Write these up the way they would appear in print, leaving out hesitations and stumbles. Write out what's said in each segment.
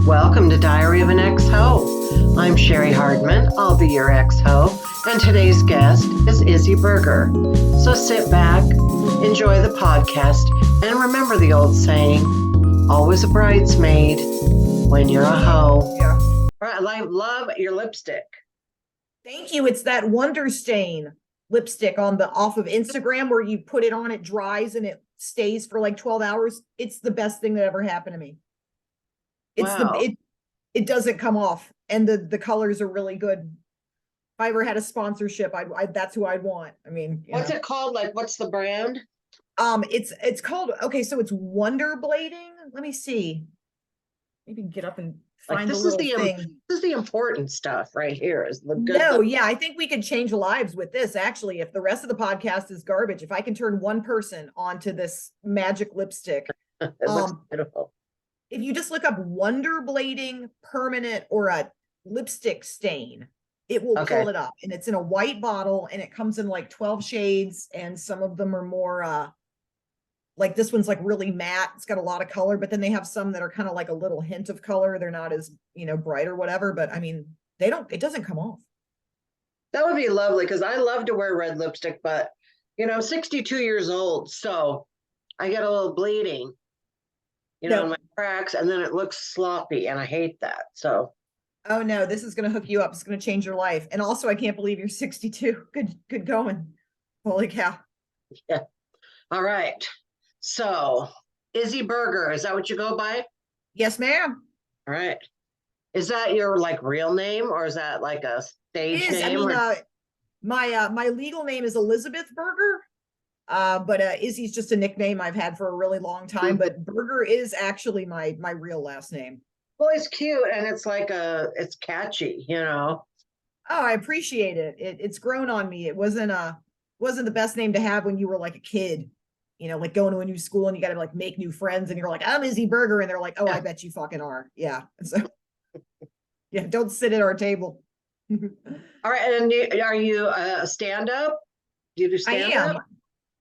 Welcome to Diary of an Ex-Ho. I'm Sherry Hardman. I'll be your ex-ho, and today's guest is Izzy Berger. So sit back, enjoy the podcast, and remember the old saying, always a bridesmaid when you're a hoe. Yeah. I love your lipstick. Thank you. It's that Wonder Stain lipstick off of Instagram where you put it on, it dries and it stays for like 12 hours. It's the best thing that ever happened to me. Wow. It doesn't come off, and the colors are really good. If I ever had a sponsorship, that's who I'd want. I mean, What's it called? Like, what's the brand? It's called, okay, so it's Wonder Blading. Let me see. Maybe get up and find the little thing. This is the important stuff right here. Is the good? No, yeah, I think we could change lives with this. Actually, if the rest of the podcast is garbage, if I can turn one person onto this magic lipstick, It looks beautiful. If you just look up Wonder Blading permanent or a lipstick stain, it will pull it up, and it's in a white bottle, and it comes in like 12 shades, and some of them are more like this one's like really matte. It's got a lot of color, but then they have some that are kind of like a little hint of color. They're not as, bright or whatever, but I mean, it doesn't come off. That would be lovely, because I love to wear red lipstick, but 62 years old, so I get a little bleeding, in my cracks, and then it looks sloppy, and I hate that. So, oh no, this is going to hook you up. It's going to change your life. And also, I can't believe you're 62. Good going. Holy cow. Yeah. All right. So, Izzy Berger, is that what you go by? Yes, ma'am. All right. Is that your like real name, or is that like a stage name? I mean, my legal name is Elizabeth Berger, but Izzy's just a nickname I've had for a really long time. But Berger is actually my real last name. Well, it's cute, and it's like it's catchy, Oh, I appreciate it. It's grown on me. It wasn't the best name to have when you were like a kid. Like going to a new school and you got to like make new friends, and you're like, I'm Izzy Berger, and they're like, oh, yeah. I bet you fucking are. Yeah. So yeah, don't sit at our table. All right. And are you a stand-up? Do you do stand-up? I am.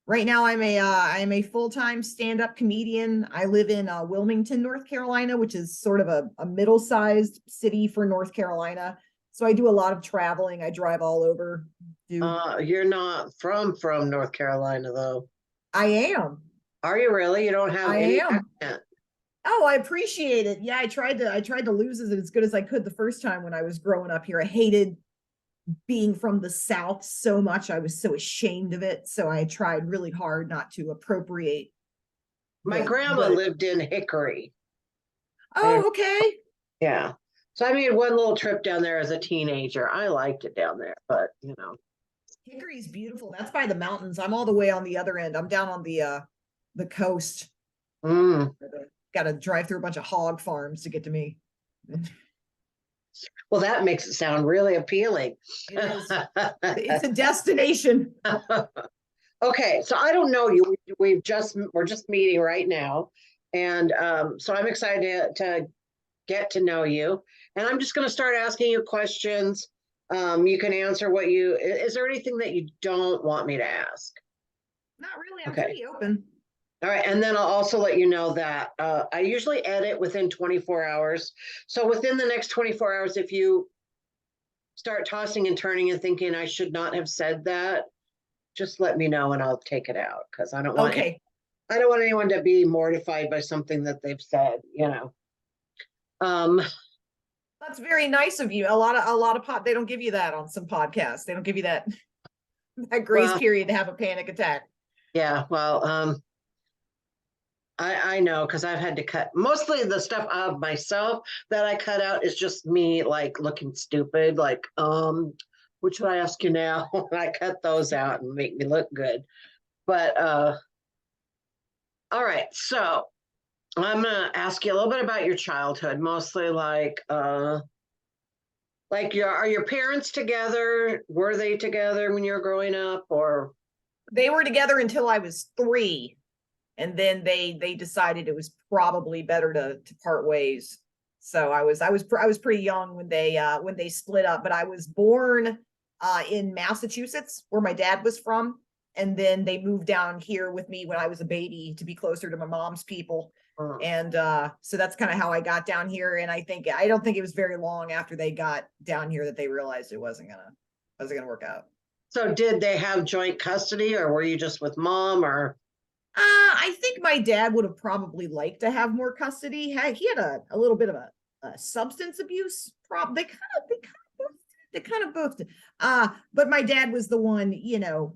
Right now, I'm a full-time stand-up comedian. I live in Wilmington, North Carolina, which is sort of a middle-sized city for North Carolina. So I do a lot of traveling. I drive all over. You're not from North Carolina, though. I am. Are you really? You don't have any accent. Oh, I appreciate it. Yeah, I tried to lose it as good as I could the first time when I was growing up here. I hated being from the South so much. I was so ashamed of it. So I tried really hard not to appropriate. My grandma lived in Hickory. Oh, okay. Yeah. So I made one little trip down there as a teenager. I liked it down there, but Hickory's beautiful. That's by the mountains. I'm all the way on the other end. I'm down on the coast. Got to drive through a bunch of hog farms to get to me. Well, that makes it sound really appealing. It is. It's a destination. Okay, so I don't know you. We're just meeting right now, and so I'm excited to get to know you. And I'm just going to start asking you questions. You can answer is there anything that you don't want me to ask? Not really. I'm pretty open. All right. And then I'll also let you know that I usually edit within 24 hours. So within the next 24 hours, if you start tossing and turning and thinking I should not have said that, just let me know and I'll take it out, because I don't want I don't want anyone to be mortified by something that they've said, That's very nice of you. A lot of they don't give you that on some podcasts. They don't give you that grace period to have a panic attack. Yeah, well, I know, because I've had to cut mostly the stuff of myself that I cut out is just me like looking stupid, like what should I ask you now? I cut those out and make me look good. But all right, so I'm gonna ask you a little bit about your childhood, mostly like are your parents together? Were they together when you were growing up, or? They were together until I was 3. And then they decided it was probably better to part ways. So I was pretty young when they split up. But I was born in Massachusetts, where my dad was from, and then they moved down here with me when I was a baby to be closer to my mom's people. Mm. And so that's kind of how I got down here. And I don't think it was very long after they got down here that they realized it wasn't gonna work out. So did they have joint custody, or were you just with mom, or? I think my dad would have probably liked to have more custody. He had a little bit of a substance abuse problem. They kind of both did. But my dad was the one,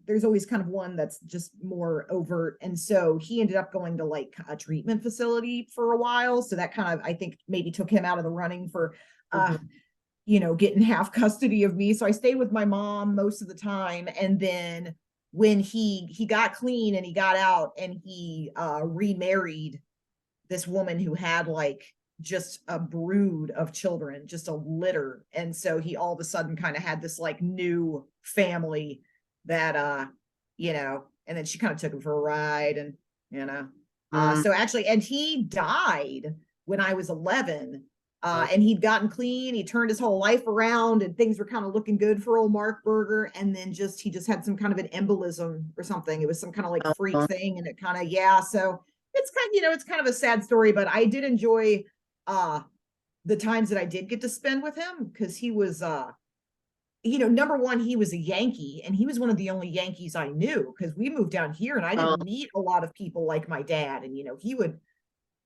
there's always kind of one that's just more overt. And so he ended up going to like a treatment facility for a while. So that kind of, I think, maybe took him out of the running for Mhm. getting half custody of me. So I stayed with my mom most of the time. And then when he got clean and he got out and he remarried this woman who had like just a brood of children, just a litter. And so he all of a sudden kind of had this like new family that and then she kind of took him for a ride and you know. Mm. So actually, and he died when I was 11. Oh. And he'd gotten clean, he turned his whole life around, and things were kind of looking good for old Mark Berger. And then he just had some kind of an embolism or something. It was some kind of like freak Uh, thing, and it kind of so it's it's kind of a sad story, but I did enjoy uh the times that I did get to spend with him because he was number one, he was a Yankee and he was one of the only Yankees I knew because we moved down here and I uh, didn't meet a lot of people like my dad. And he would,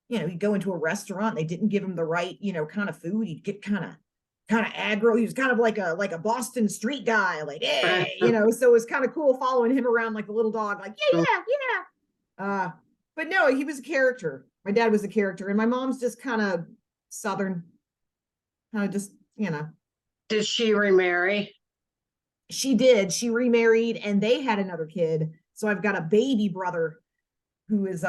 he'd go into a restaurant, they didn't give him the right, kind of food. He'd get kind of aggro. He was kind of like a Boston street guy, like, hey, so it was kind of cool following him around like a little dog, like, yeah. But no, he was a character. My dad was a character, and my mom's just kind of Southern, kind of just, did she remarry? she did. She remarried and they had another kid. So I've got a baby brother who is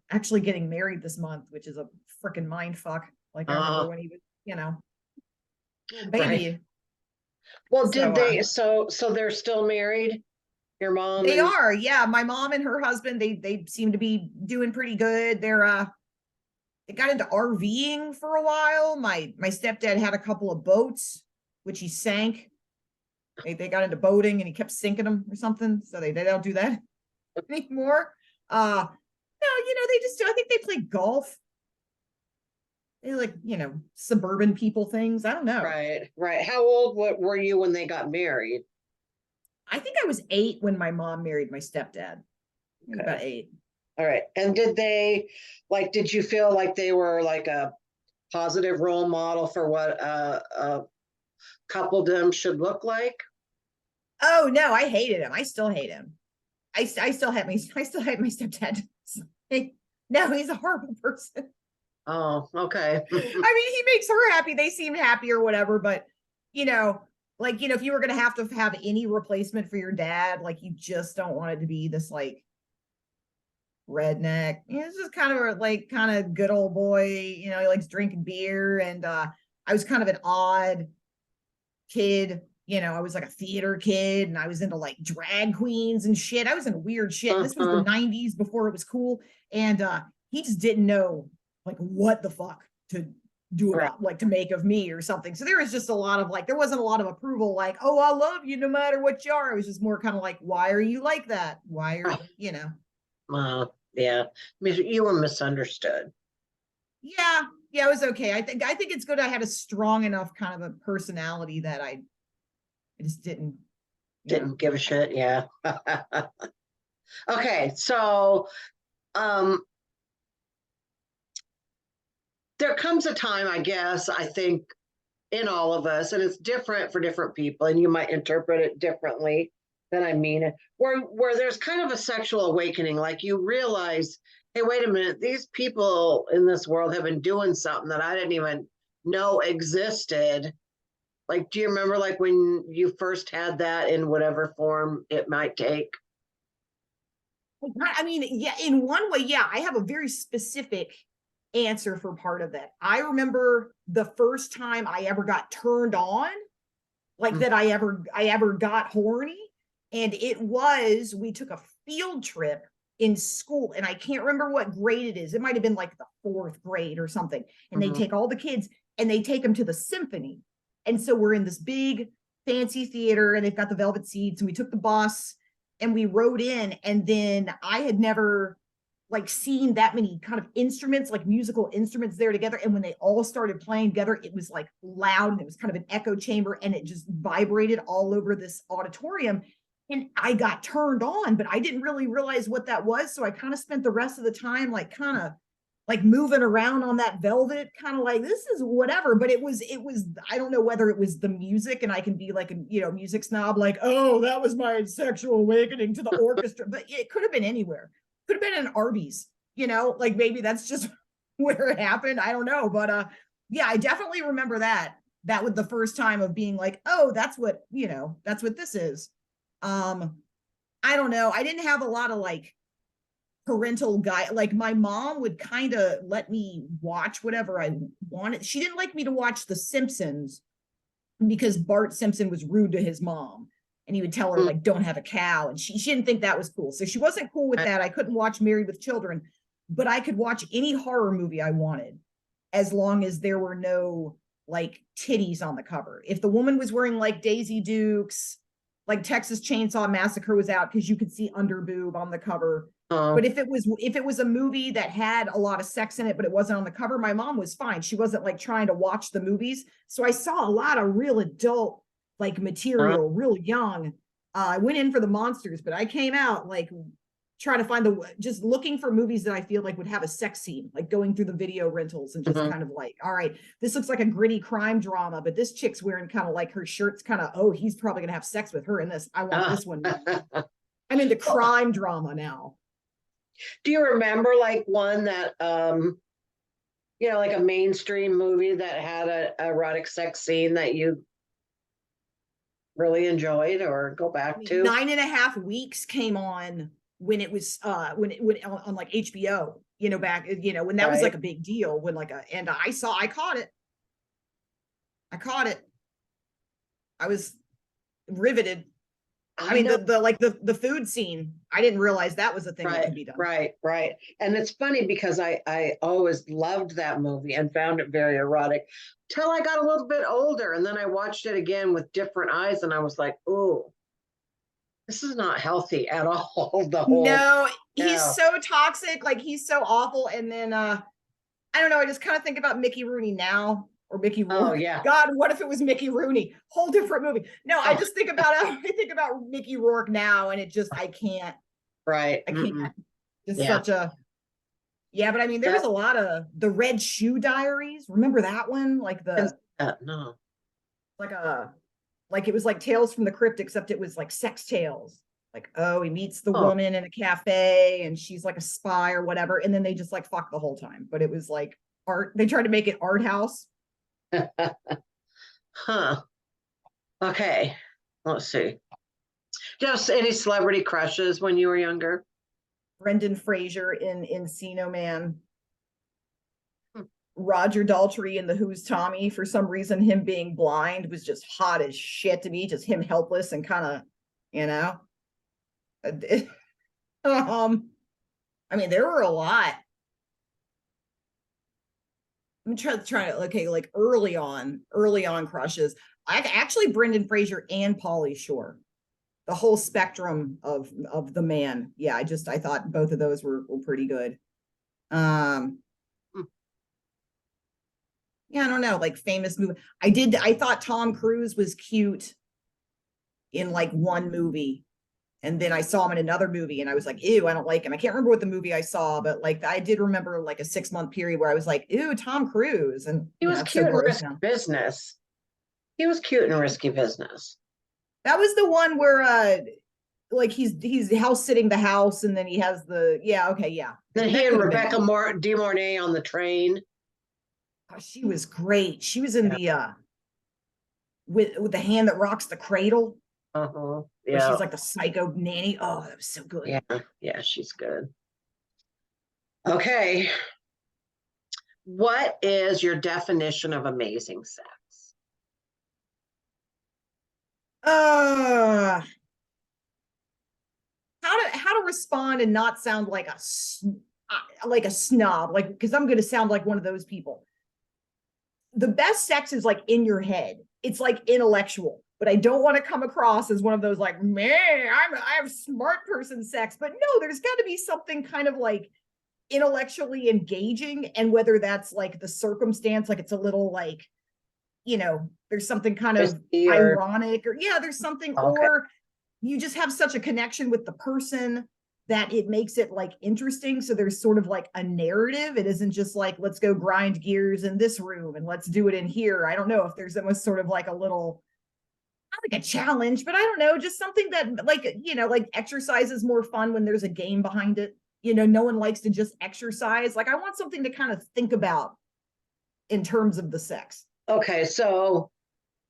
actually getting married this month, which is a freaking mind fuck. Like I remember Uh, when he was, little right. baby. Well, did So they, so they're still married? Your mom they and, are, yeah. My mom and her husband, they seem to be doing pretty good. They got into RVing for a while. My stepdad had a couple of boats, which he sank. They got into boating and he kept sinking them or something. So they don't do that anymore. No, they just do. I think they play golf. They like, suburban people things. I don't know. right, right. How old what were you when they got married? I think I was 8 when my mom married my stepdad. I was Okay. about 8. All right. And did they, like, did you feel like they were like a positive role model for what a coupledom should look like? Oh no, I hated him. I still hate him. I still hate me. I still hate my stepdad. No, he's a horrible person. Oh, okay. I mean, he makes her happy. They seem happy or whatever, but you know, if you were gonna have to have any replacement for your dad, like you just don't want it to be this like redneck. It's just kind of like kind of good old boy, he likes drinking beer. And I was kind of an odd kid. I was like a theater kid and I was into like drag queens and shit. I was into weird shit. This was the Uh-huh. 90s before it was cool. And he just didn't know like what the fuck to do Right. about like to make of me or something. So there was just a lot of like, there wasn't a lot of approval, like, oh, I love you no matter what you are. It was just more kind of like, why are you like that? Why are, Yeah. You were misunderstood. yeah, yeah, it was okay. I think it's good I had a strong enough kind of a personality that I just didn't, Didn't give a shit. Yeah. Okay. So, um, there comes a time, I guess, I think, in all of us, and it's different for different people, and you might interpret it differently than I mean it, where there's kind of a sexual awakening, like you realize, hey, wait a minute, these people in this world have been doing something that I didn't even know existed. Like, do you remember like when you first had that in whatever form it might take? I mean, yeah, in one way, yeah, I have a very specific answer for part of that. I remember the first time I ever got turned on, like that I ever got horny. And it was, we took a field trip in school, and I can't remember what grade it is. It might have been like the 4th grade or something. And they Mm-hmm. take all the kids and they take them to the symphony. And so we're in this big fancy theater and they've got the velvet seats, and we took the bus and we rode in. And then I had never like seeing that many kind of instruments, like musical instruments there together. And when they all started playing together, it was like loud and it was kind of an echo chamber and it just vibrated all over this auditorium. And I got turned on, but I didn't really realize what that was. So I kind of spent the rest of the time like kind of like moving around on that velvet, kind of like this is whatever. But it was I don't know whether it was the music and I can be like a music snob, like, oh, that was my sexual awakening to the orchestra, but it could have been anywhere. Could have been an Arby's, like maybe that's just where it happened. I don't know. But yeah, I definitely remember that. That was the first time of being like, oh, that's what this is. I don't know. I didn't have a lot of like parental guide. Like my mom would kind of let me watch whatever I wanted. She didn't like me to watch The Simpsons because Bart Simpson was rude to his mom and he would tell her like, don't have a cow. And she didn't think that was cool. So she wasn't cool with that. I couldn't watch Married with Children, but I could watch any horror movie I wanted as long as there were no like titties on the cover. If the woman was wearing like Daisy Dukes, like Texas Chainsaw Massacre was out because you could see under boob on the cover. But if it was a movie that had a lot of sex in it, but it wasn't on the cover, my mom was fine. She wasn't like trying to watch the movies. So I saw a lot of real adult like material, real young. I went in for the monsters, but I came out like trying to find just looking for movies that I feel like would have a sex scene, like going through the video rentals and just kind of like, all right, this looks like a gritty crime drama, but this chick's wearing kind of like her shirt's kind of, oh, he's probably gonna have sex with her in this. I want this one. I'm into crime drama now. Do you remember like one that like a mainstream movie that had a erotic sex scene that you really enjoyed or go back to? 9.5 Weeks came on when it was when it went on like HBO, back, when that was like a big deal, when like and I caught it. I was riveted. I mean, the food scene, I didn't realize that was a thing that could be done. Right. And it's funny because I always loved that movie and found it very erotic till I got a little bit older. And then I watched it again with different eyes and I was like, oh, this is not healthy at all. No, he's so toxic. Like he's so awful. And then, I don't know. I just kind of think about Mickey Rooney now. Or Mickey Rourke. Oh yeah. God, what if it was Mickey Rooney? Whole different movie. No, I just think about Mickey Rourke now, and it just I can't. Right. I can't. Just such a. Yeah, but I mean, there was a lot of the Red Shoe Diaries. Remember that one? Like no. Like it was like Tales from the Crypt, except it was like sex tales. Like, oh, he meets the woman in a cafe, and she's like a spy or whatever, and then they just like fuck the whole time. But it was like art. They tried to make it art house. Huh. Okay. Let's see. Just any celebrity crushes when you were younger? Brendan Fraser in Encino Man. Roger Daltrey in The Who's Tommy. For some reason, him being blind was just hot as shit to me. Just him helpless and kind of, I mean, there were a lot. I'm trying to okay, like early on crushes. I actually Brendan Fraser and Pauly Shore, the whole spectrum of the man. Yeah, I thought both of those were pretty good. Yeah, I don't know, like famous movie. I thought Tom Cruise was cute in like one movie. And then I saw him in another movie and I was like, ew, I don't like him. I can't remember what the movie I saw, but like I did remember like a 6-month period where I was like, ew, Tom Cruise. And he was cute in Risky Business. He was cute in Risky Business. That was the one where like he's house sitting the house and then he has the Then he and Rebecca De Mornay on the train. Oh, she was great. She was in the with the hand that rocks the cradle. Yeah. She's like the psycho nanny. Oh, that was so good. Yeah, she's good. Okay. What is your definition of amazing sex? How to respond and not sound like a snob, like, because I'm going to sound like one of those people. The best sex is like in your head. It's like intellectual. But I don't want to come across as one of those like, man, I have smart person sex. But no, there's got to be something kind of like intellectually engaging, and whether that's like the circumstance, like it's a little like, there's something kind of Or ironic, or yeah, there's something, okay. or you just have such a connection with the person that it makes it like interesting. So there's sort of like a narrative. It isn't just like, let's go grind gears in this room and let's do it in here. I don't know if there's almost sort of like a little, not like a challenge, but I don't know, just something that like, like exercise is more fun when there's a game behind it. No one likes to just exercise. Like I want something to kind of think about in terms of the sex. Okay, so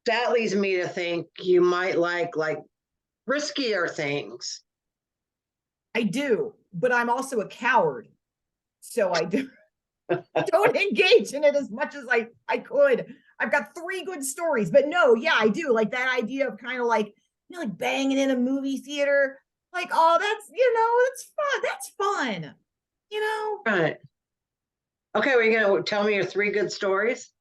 that leads me to think you might like riskier things. I do, but I'm also a coward. So I do don't engage in it as much as I could. I've got 3 good stories, but no, yeah, I do like that idea of kind of like, like banging in a movie theater. Like, oh, that's fun. That's fun. You know? Right. Okay, well, you gonna tell me your 3 good stories?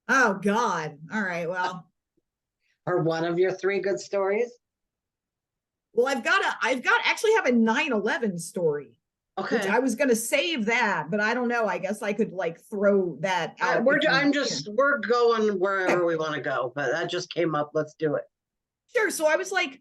Oh God. All right. Or one of your 3 good stories? Well, I've got actually have a 9/11 story, which Okay. I was gonna save that, but I don't know. I guess I could like throw that out if you, we're going okay. wherever we want to go, but that just came up. Let's do it. Sure. So I was like,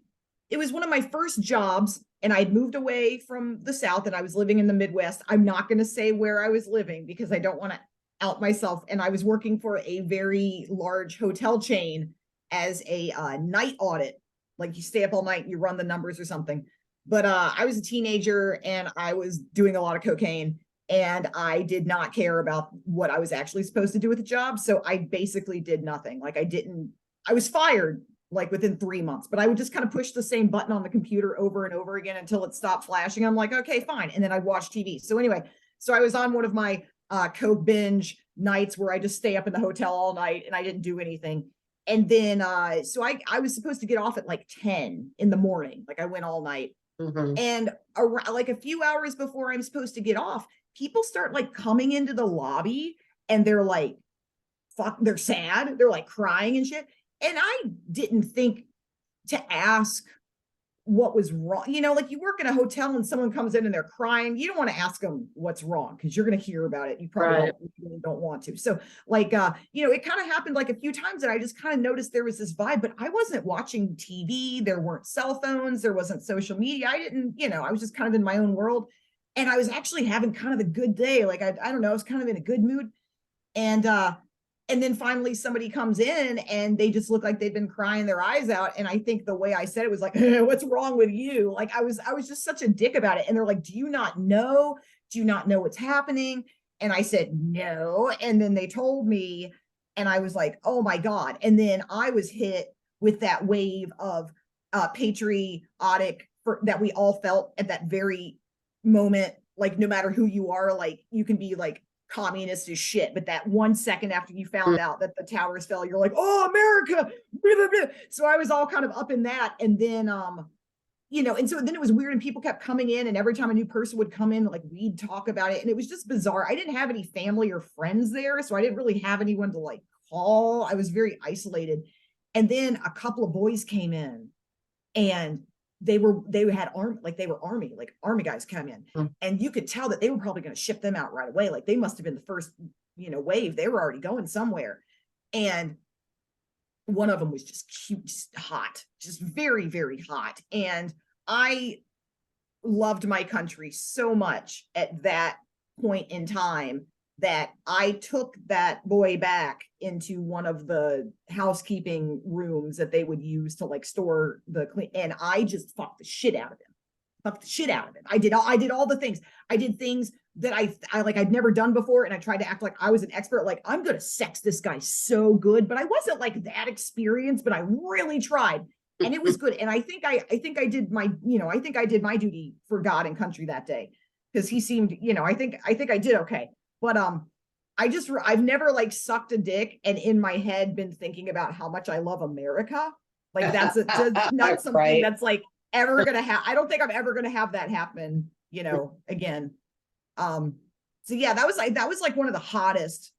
it was one of my first jobs, and I'd moved away from the South and I was living in the Midwest. I'm not going to say where I was living because I don't want to out myself. And I was working for a very large hotel chain as a night audit. Like you stay up all night and you run the numbers or something. But I was a teenager and I was doing a lot of cocaine, and I did not care about what I was actually supposed to do with the job. So I basically did nothing. Like I was fired like within 3 months, but I would just kind of push the same button on the computer over and over again until it stopped flashing. I'm like, okay, fine. And then I'd watch TV. So anyway, so I was on one of my Coke binge nights where I just stay up in the hotel all night and I didn't do anything. And then, so I was supposed to get off at like 10 in the morning. Like I went all night. Mm-hmm. And around, like a few hours before I'm supposed to get off, people start like coming into the lobby and they're like, fuck, they're sad. They're like crying and shit. And I didn't think to ask what was wrong. Like you work in a hotel and someone comes in and they're crying. You don't want to ask them what's wrong because you're going to hear about it. You probably Right. don't want to. So like, it kind of happened like a few times and I just kind of noticed there was this vibe, but I wasn't watching TV. There weren't cell phones. There wasn't social media. I didn't, I was just kind of in my own world. And I was actually having kind of a good day. Like, I don't know, I was kind of in a good mood. And then finally somebody comes in and they just look like they've been crying their eyes out. And I think the way I said it was like, what's wrong with you? Like I was just such a dick about it. And they're like, do you not know? Do you not know what's happening? And I said, no. And then they told me, and I was like, oh my God. And then I was hit with that wave of patriotic that we all felt at that very moment. Like no matter who you are, like you can be like communist as shit, but that 1 second after you found out that the towers fell, you're like, oh, America, blah, blah, blah. So I was all kind of up in that. And then and so then it was weird, and people kept coming in, and every time a new person would come in, like we'd talk about it, and it was just bizarre. I didn't have any family or friends there, so I didn't really have anyone to like call. I was very isolated. And then a couple of boys came in, and they had army, like they were army guys come in, and you could tell that they were probably going to ship them out right away. Like they must have been the first wave. They were already going somewhere. And one of them was just cute, just hot, just very, very hot. And I loved my country so much at that point in time that I took that boy back into one of the housekeeping rooms that they would use to like store the clean, and I just fucked the shit out of him. Fucked the shit out of him. I did all the things. I did things that I like I'd never done before, and I tried to act like I was an expert. Like I'm gonna sex this guy so good, but I wasn't like that experienced. But I really tried, and it was good. And I think I did my I did my duty for God and country that day, because he seemed I think I did okay. But I've never like sucked a dick and in my head been thinking about how much I love America. Like that's not something right. that's like ever gonna happen. I don't think I'm ever gonna have that happen, again. So yeah, that was like one of the hottest.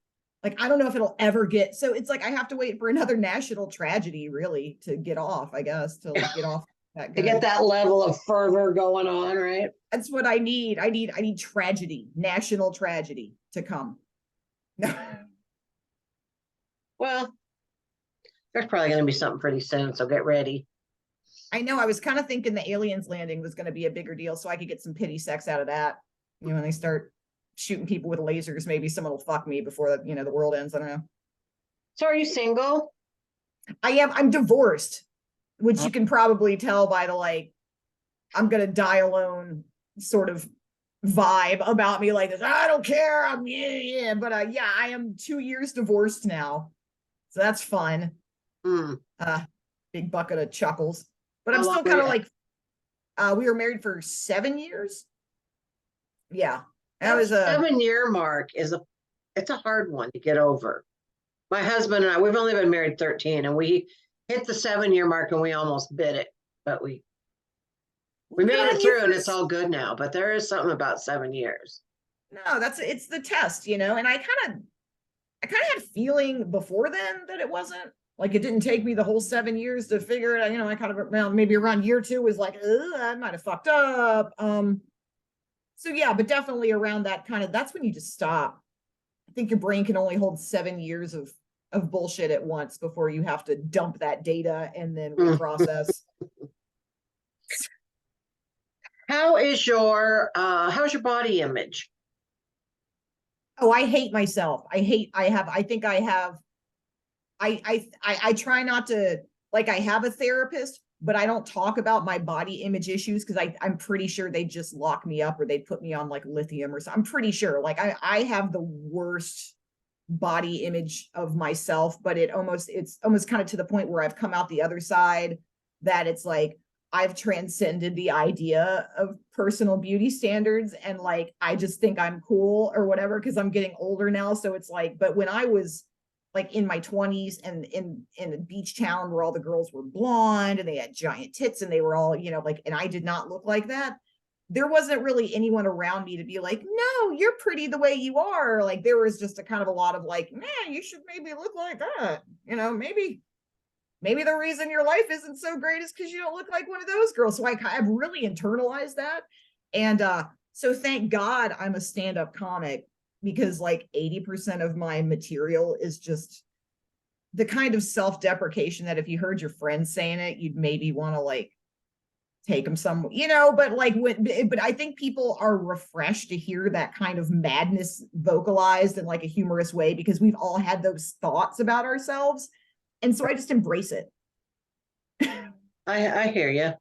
Like I don't know if it'll ever get, so it's like I have to wait for another national tragedy really to get off, I guess, to like get off that To get good. that level of fervor going on, right? That's what I need. I need tragedy, national tragedy to come. No. Well, there's probably going to be something pretty soon, so get ready. I know I was kind of thinking the aliens landing was going to be a bigger deal so I could get some pity sex out of that. You know, when they start shooting people with lasers, maybe someone will fuck me before the world ends. I don't know. So, are you single? I'm divorced, which Oh, you can probably tell by the like, I'm gonna die alone sort of vibe about me, like this. I don't care. I'm yeah. But yeah, I am 2 years divorced now. So that's fun. hmm. Uh big bucket of chuckles. But I'm How long still were kind you? of like we were married for 7 years. Yeah. That That was a 7 year mark is it's a hard one to get over. My husband and I, we've only been married 13, and we hit the 7 year mark and we almost bit it, but we good made it on you through for and it's all good now. But there is something about 7 years. no, that's it's the test, and I kind of had a feeling before then that it wasn't like it didn't take me the whole 7 years to figure it out. I kind of around maybe around year two was like, I might have fucked up. So yeah, but definitely around that kind of that's when you just stop. I think your brain can only hold 7 years of bullshit at once before you have to dump that data and then Mm. reprocess. How's your body image? Oh, I hate myself. I think I have I try not to like I have a therapist, but I don't talk about my body image issues because I'm pretty sure they just lock me up or they put me on like lithium or something. I'm pretty sure like I have the worst body image of myself, but it's almost kind of to the point where I've come out the other side that it's like I've transcended the idea of personal beauty standards and like I just think I'm cool or whatever because I'm getting older now. So it's like, but when I was like in my 20s and in a beach town where all the girls were blonde and they had giant tits and they were all, like, and I did not look like that. There wasn't really anyone around me to be like, no, you're pretty the way you are. Like there was just a kind of a lot of like, man, you should maybe look like that. Maybe the reason your life isn't so great is because you don't look like one of those girls. So I've really internalized that. And so thank God I'm a stand-up comic because like 80% of my material is just the kind of self-deprecation that if you heard your friends saying it, you'd maybe want to like take them some, but like but I think people are refreshed to hear that kind of madness vocalized in like a humorous way because we've all had those thoughts about ourselves. And so I just embrace it. I hear you.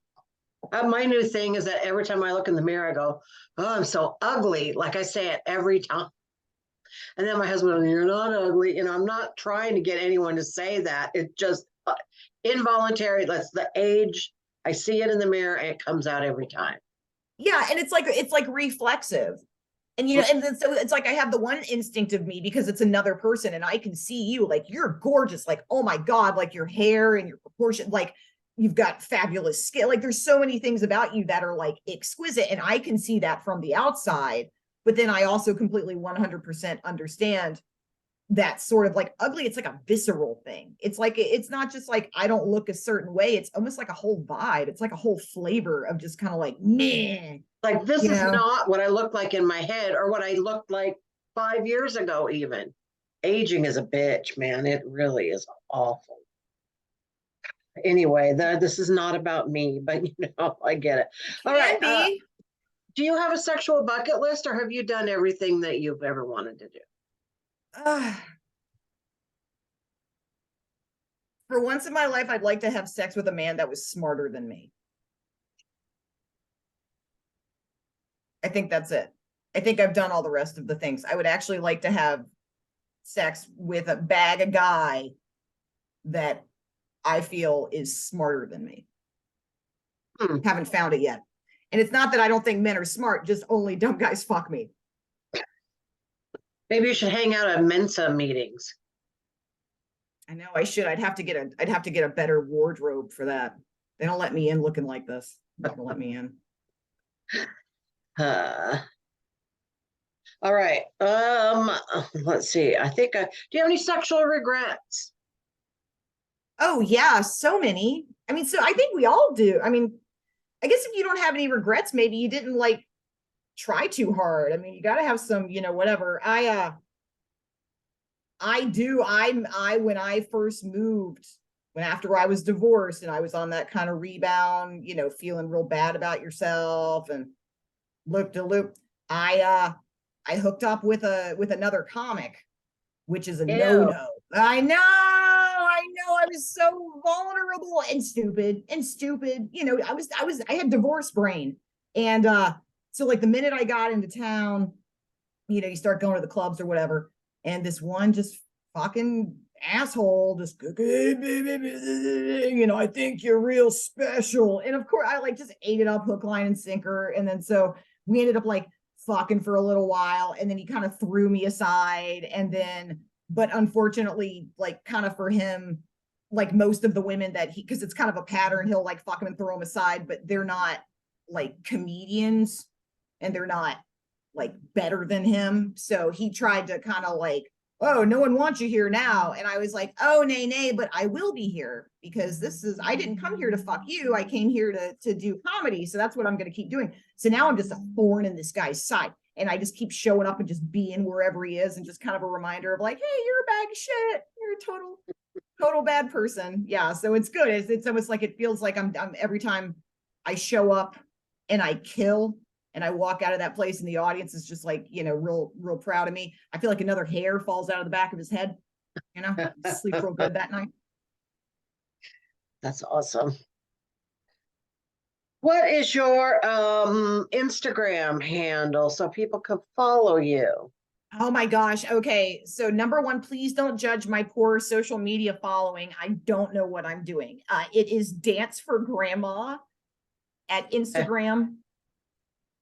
My new thing is that every time I look in the mirror, I go, "Oh, I'm so ugly." Like I say it every time. And then my husband, "You're not ugly." I'm not trying to get anyone to say that. It's just involuntary. That's the age. I see it in the mirror, and it comes out every time. Yeah, and it's like reflexive. And and then so it's like I have the one instinct of me because it's another person and I can see you like you're gorgeous, like oh my God, like your hair and your proportion, like you've got fabulous skin. Like there's so many things about you that are like exquisite, and I can see that from the outside. But then I also completely 100% understand that sort of like ugly. It's like a visceral thing. It's like it's not just like I don't look a certain way. It's almost like a whole vibe. It's like a whole flavor of just kind of like meh, Like this you is know. not what I look like in my head or what I looked like 5 years ago, even. Aging is a bitch, man. It really is awful. Anyway, this is not about me, but I get it. It All right. can be. Do you have a sexual bucket list or have you done everything that you've ever wanted to do? uh, for once in my life, I'd like to have sex with a man that was smarter than me. I think that's it. I think I've done all the rest of the things. I would actually like to have sex with a bag of guy that I feel is smarter than me. Hmm. Haven't found it yet. And it's not that I don't think men are smart, just only dumb guys fuck me. Maybe you should hang out at Mensa meetings. I know I should. I'd have to get a better wardrobe for that. They don't let me in looking like this. They're not gonna let me in. Uh, all right. Let's see. Do you have any sexual regrets? Oh yeah, so many. I mean, so I think we all do. I mean, I guess if you don't have any regrets, maybe you didn't like try too hard. I mean, you got to have some, whatever. I do. I when I first moved, when after I was divorced and I was on that kind of rebound, feeling real bad about yourself and loop to loop, I hooked up with another comic, which is a Ew. no-no. I was so vulnerable and stupid. I had divorce brain. And so like the minute I got into town, you start going to the clubs or whatever, and this one just fucking asshole just I think you're real special. And of course I like just ate it up hook, line, and sinker. And then so we ended up like fucking for a little while, and then he kind of threw me aside. And then but unfortunately, like kind of for him, like most of the women that he, because it's kind of a pattern, he'll like fuck them and throw them aside, but they're not like comedians and they're not like better than him. So he tried to kind of like, oh, no one wants you here now. And I was like, oh, nay, but I will be here because I didn't come here to fuck you. I came here to do comedy. So that's what I'm going to keep doing. So now I'm just a thorn in this guy's side. And I just keep showing up and just being wherever he is and just kind of a reminder of like, hey, you're a bag of shit. You're a total bad person. Yeah. So it's good. It's almost like it feels like I'm every time I show up and I kill and I walk out of that place and the audience is just like, real proud of me. I feel like another hair falls out of the back of his head, sleep real good that night. That's awesome. What is your Instagram handle so people can follow you? Oh my gosh. Okay. So number one, please don't judge my poor social media following. I don't know what I'm doing. It is Dance for Grandma at Instagram.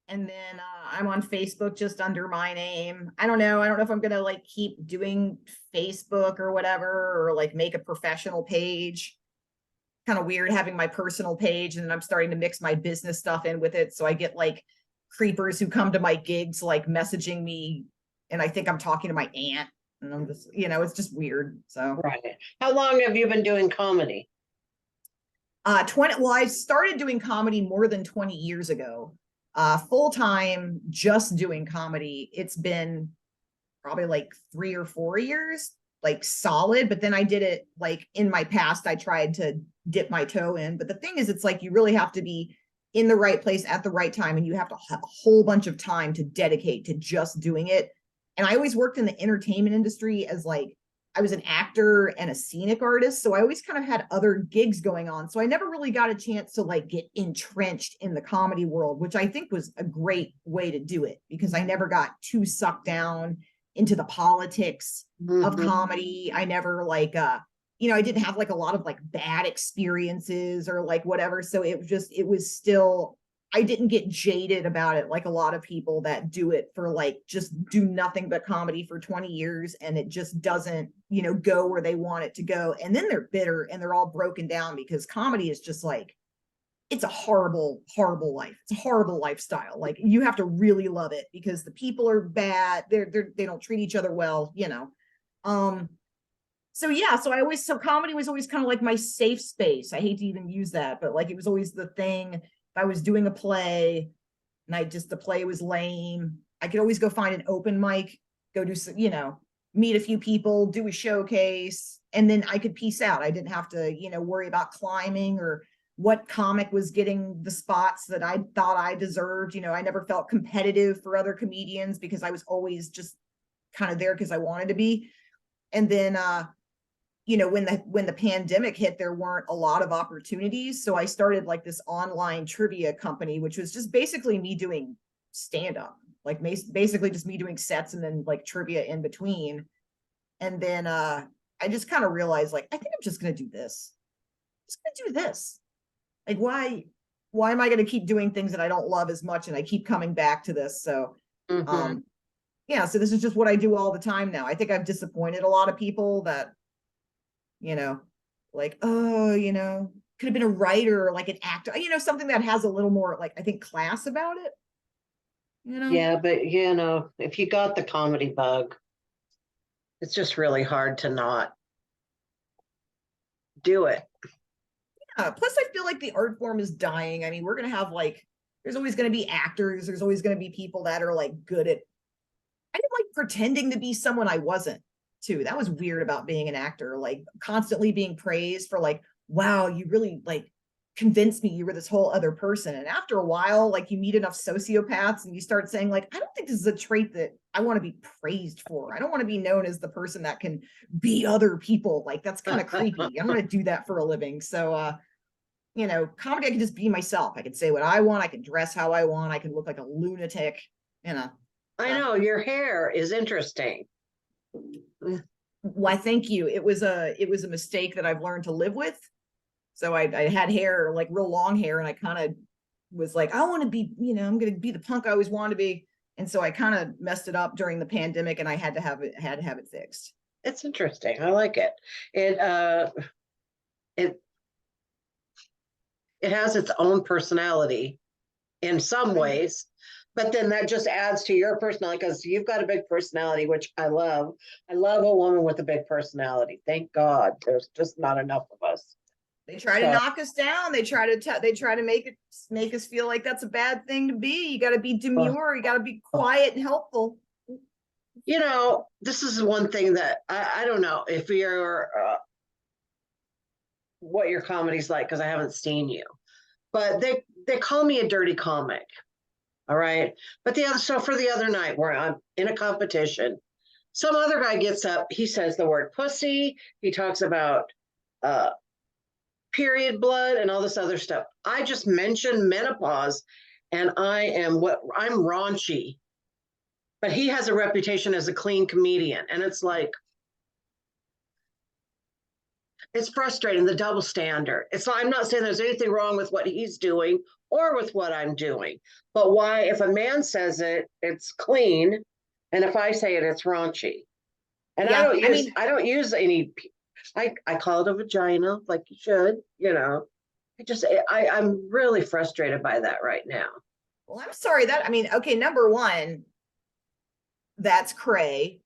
And then I'm on Facebook just under my name. I don't know if I'm gonna like keep doing Facebook or whatever, or like make a professional page. Kind of weird having my personal page and then I'm starting to mix my business stuff in with it. So I get like creepers who come to my gigs like messaging me, and I think I'm talking to my aunt, and I'm just, it's just weird. So Right. How long have you been doing comedy? 20, well, I started doing comedy more than 20 years ago. Full time, just doing comedy. It's been probably like 3 or 4 years, like solid. But then I did it like in my past, I tried to dip my toe in. But the thing is, it's like you really have to be in the right place at the right time, and you have to have a whole bunch of time to dedicate to just doing it. And I always worked in the entertainment industry as like I was an actor and a scenic artist. So I always kind of had other gigs going on. So I never really got a chance to like get entrenched in the comedy world, which I think was a great way to do it because I never got too sucked down into the politics of comedy. I never like I didn't have like a lot of like bad experiences or like whatever. So it was still, I didn't get jaded about it like a lot of people that do it for like just do nothing but comedy for 20 years and it just doesn't, go where they want it to go. And then they're bitter and they're all broken down because comedy is just like, it's a horrible, horrible life. It's a horrible lifestyle. Like you have to really love it because the people are bad. They don't treat each other well, So yeah, so comedy was always kind of like my safe space. I hate to even use that, but like it was always the thing. If I was doing a play and the play was lame, I could always go find an open mic, go do some, meet a few people, do a showcase, and then I could peace out. I didn't have to, worry about climbing or what comic was getting the spots that I thought I deserved. I never felt competitive for other comedians because I was always just kind of there because I wanted to be. And then when the pandemic hit, there weren't a lot of opportunities. So I started like this online trivia company, which was just basically me doing stand-up, like basically just me doing sets and then like trivia in between. And then I just kind of realized like, I think I'm just gonna do this. Just gonna do this. Like why am I gonna keep doing things that I don't love as much? And I keep coming back to this. So yeah, so this is just what I do all the time now. I think I've disappointed a lot of people that like, oh, could have been a writer or like an actor, something that has a little more like, I think, class about it, Yeah, but if you got the comedy bug, it's just really hard to not do it. Plus, I feel like the art form is dying. I mean, we're gonna have like, there's always gonna be actors. There's always gonna be people that are like good at. I didn't like pretending to be someone I wasn't. Too. That was weird about being an actor. Like constantly being praised for like, wow, you really like convinced me you were this whole other person. And after a while, like you meet enough sociopaths and you start saying like, I don't think this is a trait that I want to be praised for. I don't want to be known as the person that can be other people. Like that's kind of creepy. I'm going to do that for a living. So, comedy, I can just be myself. I can say what I want. I can dress how I want. I can look like a lunatic, you know. I know your hair is interesting. Why, thank you. It was a mistake that I've learned to live with. So I had hair, like real long hair, and I kind of was like, I want to be, I'm gonna be the punk I always wanted to be. And so I kind of messed it up during the pandemic, and I had to have it fixed. It's interesting. I like it. It it has its own personality in some ways, but then that just adds to your personality because you've got a big personality, which I love. I love a woman with a big personality. Thank God there's just not enough of us. They try to So, knock us down. They try to make us feel like that's a bad thing to be. You got to be uh, demure. You got to be quiet and helpful. this is one thing that I don't know if you're what your comedy's like because I haven't seen you, but they call me a dirty comic. All right. But for the other night where I'm in a competition, some other guy gets up, he says the word pussy, he talks about uh, period blood and all this other stuff. I just mentioned menopause and I'm raunchy, but he has a reputation as a clean comedian. And it's like, it's frustrating, the double standard. I'm not saying there's anything wrong with what he's doing or with what I'm doing, but why, if a man says it, it's clean, and if I say it, it's raunchy. And Yeah, I mean, I don't use any. I call it a vagina, like you should. I'm really frustrated by that right now. well, I'm sorry that I mean, okay, number one, that's cray.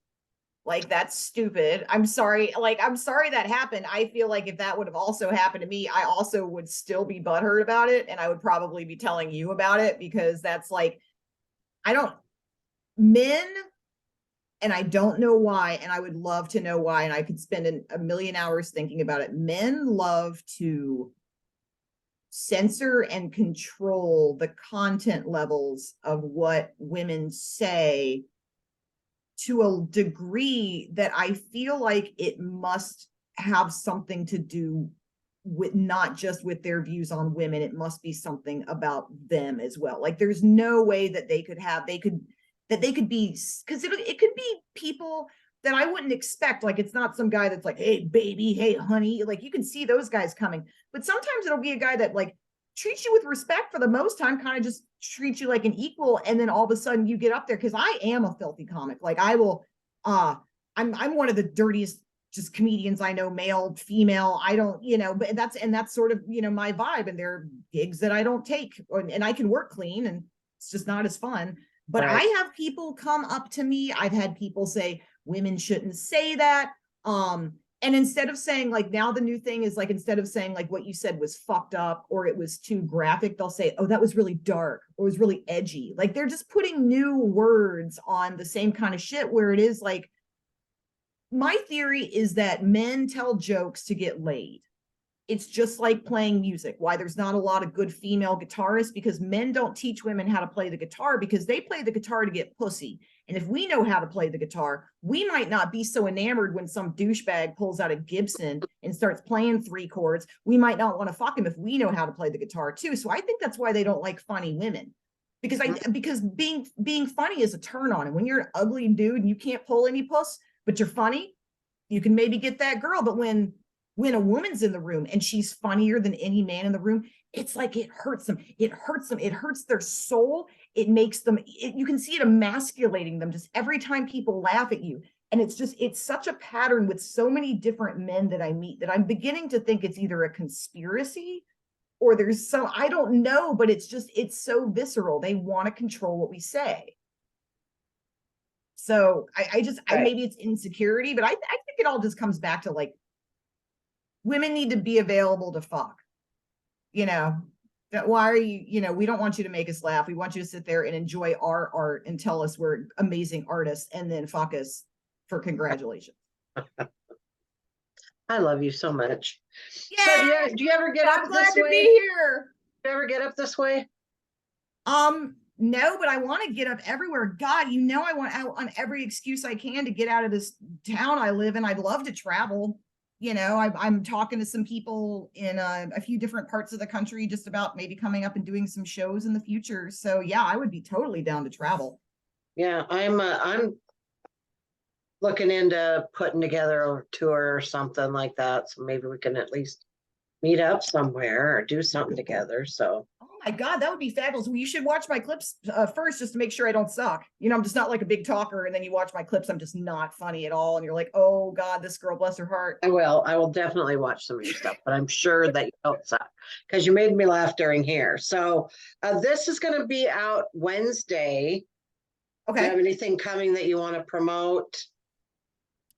Like that's stupid. I'm sorry that happened. I feel like if that would have also happened to me, I also would still be butthurt about it, and I would probably be telling you about it because that's like I don't men, and I don't know why, and I would love to know why, and I could spend a million hours thinking about it. Men love to censor and control the content levels of what women say to a degree that I feel like it must have something to do with not just with their views on women. It must be something about them as well. Like there's no way that they could be, because it could be people that I wouldn't expect. Like it's not some guy that's like, hey baby, hey honey, like you can see those guys coming, but sometimes it'll be a guy that like treats you with respect for the most time, kind of just treats you like an equal, and then all of a sudden you get up there, because I am a filthy comic. Like I will I'm one of the dirtiest just comedians I know, male, female. I don't, but that's sort of, my vibe. And there are gigs that I don't take, and I can work clean, and it's just not as fun. But I Right. have people come up to me. I've had people say women shouldn't say that. And instead of saying like, now the new thing is like, instead of saying like what you said was fucked up or it was too graphic, they'll say, oh, that was really dark or it was really edgy. Like they're just putting new words on the same kind of shit, where it is like, my theory is that men tell jokes to get laid. It's just like playing music. Why there's not a lot of good female guitarists, because men don't teach women how to play the guitar, because they play the guitar to get pussy. And if we know how to play the guitar, we might not be so enamored when some douchebag pulls out a Gibson and starts playing three chords. We might not want to fuck him if we know how to play the guitar too. So I think that's why they don't like funny women. Because being funny is a turn on. And when you're an ugly dude and you can't pull any puss, but you're funny, you can maybe get that girl. But when a woman's in the room and she's funnier than any man in the room, it's like it hurts them. It hurts them. It hurts their soul. It makes them, you can see it emasculating them just every time people laugh at you. And it's such a pattern with so many different men that I meet that I'm beginning to think it's either a conspiracy or there's some, I don't know, but it's so visceral. They want to control what we say. So Right. maybe it's insecurity, but I think it all just comes back to like, women need to be available to fuck. why are you, we don't want you to make us laugh. We want you to sit there and enjoy our art and tell us we're amazing artists and then fuck us for congratulations. I love you so much. Yeah, so do you ever get I'm up glad this to way? be here. Do you ever get up this way? No, but I want to get up everywhere. God, I want out on every excuse I can to get out of this town I live in. I'd love to travel. I'm talking to some people in a few different parts of the country just about maybe coming up and doing some shows in the future. So yeah, I would be totally down to travel. Yeah, I'm looking into putting together a tour or something like that. So maybe we can at least meet up somewhere or do something together. So Oh my God, that would be fabulous. Well, you should watch my clips first just to make sure I don't suck. I'm just not like a big talker. And then you watch my clips, I'm just not funny at all. And you're like, oh God, this girl, bless her heart. I will definitely watch some of your stuff, but I'm sure that you don't suck because you made me laugh during here. So this is going to be out Wednesday. Do you have Okay. anything coming that you want to promote?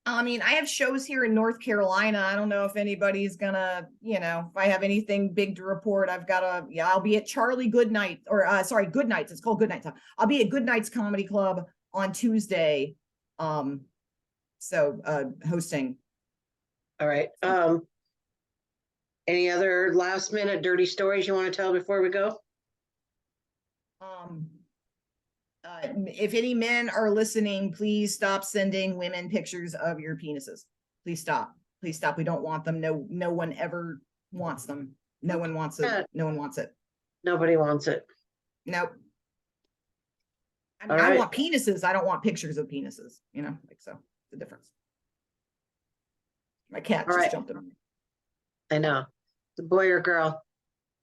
I mean, I have shows here in North Carolina. I don't know if anybody's gonna, if I have anything big to report. I'll be at Charlie Goodnight, or sorry, Goodnights. It's called Goodnights. I'll be at Goodnights Comedy Club on Tuesday. Hosting. All right. Any other last minute dirty stories you want to tell before we go? If any men are listening, please stop sending women pictures of your penises. Please stop. Please stop. We don't want them. No one ever wants them. No one wants it. No one wants it. Nobody wants it. Nope. I mean, I want penises. I don't want pictures of penises, so the difference. My cat just jumped on me. I know. It's a boy or girl?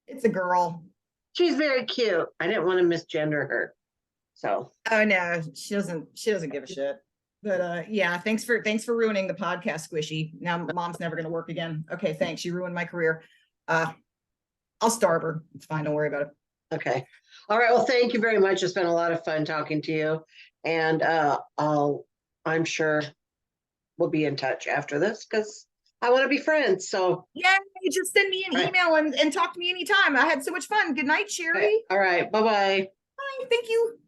It's a girl. She's very cute. I didn't want to misgender her. So. Oh no, she doesn't give a shit. But yeah, thanks for ruining the podcast, Squishy. Now mom's never gonna work again. Okay, thanks. You ruined my career. I'll starve her. It's fine, don't worry about it. Okay. All right. Well, thank you very much. It's been a lot of fun talking to you. And I'm sure we'll be in touch after this because I want to be friends. So yeah, just send me an email and talk to me anytime. I had so much fun. Good night, Sherry. All right. Bye-bye. Bye. Thank you.